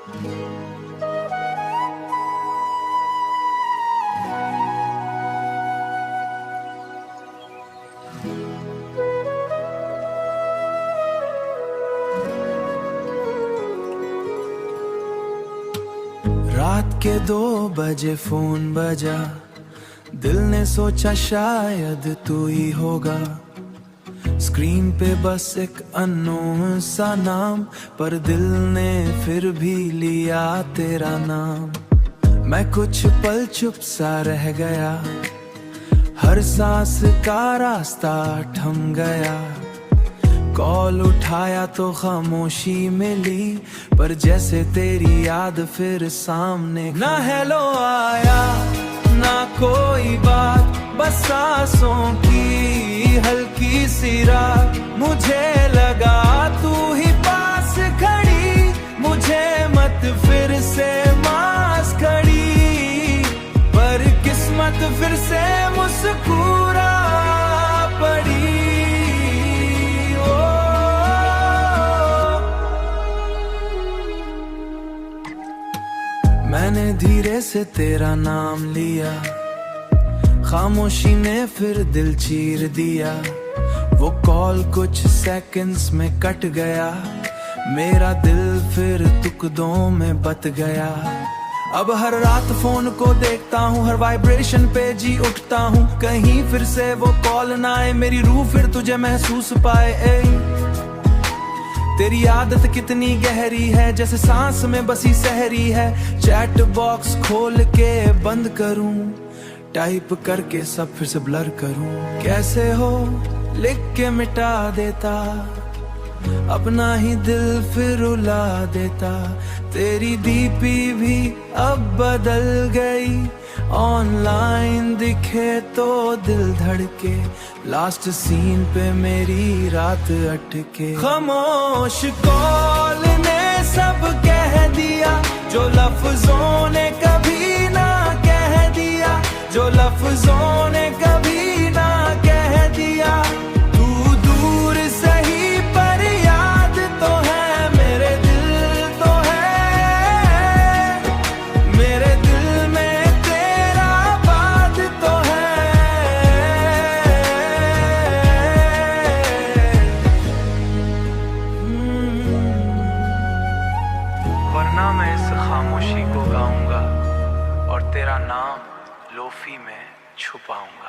रात के 2 बजे फोन बजा, दिल ने सोचा शायद तू ही होगा। स्क्रीन पे बस एक अननोन सा नाम, पर दिल ने फिर भी लिया तेरा नाम। मैं कुछ पल चुप सा रह गया, हर सांस का रास्ता थम गया। कॉल उठाया तो खामोशी मिली, पर जैसे तेरी याद फिर सामने। ना हेलो आया ना कोई बात, बस सांसों की हल्की सी रात। मुझे लगा तू ही पास खड़ी, मुझे मत फिर से मास खड़ी। पर किस्मत फिर से मुस्कुरा पड़ी। मैंने धीरे से तेरा नाम लिया, खामोशी ने फिर दिल चीर दिया। वो कॉल कुछ सेकंड्स में कट गया, मेरा दिल फिर टुकड़ों में बट गया। अब हर रात फोन को देखता हूँ, हर वाइब्रेशन पे जी उठता हूँ। कहीं फिर से वो कॉल ना आए, मेरी रूह फिर तुझे महसूस पाए। तेरी आदत कितनी गहरी है, जैसे सांस में बसी सहरी है। चैट बॉक्स खोल के बंद करूं, टाइप करके सब फिर से ब्लर करूं। कैसे हो लिख के मिटा देता, अपना ही दिल फिर रुला देता। तेरी डीपी भी अब बदल गई, ऑनलाइन दिखे तो दिल धड़के। लास्ट सीन पे मेरी रात अटके। खामोश कॉल ने सब कह दिया, जो लफ्जों ने कभी ना कह दिया, जो लफ्जों ने कभी ना कह दिया। तू दूर सही पर याद तो है, मेरे दिल तो है। मेरे दिल में तेरा बात तो है। वरना मैं इस खामोशी को गाऊंगा और तेरा नाम लोफी में छुपाऊंगा।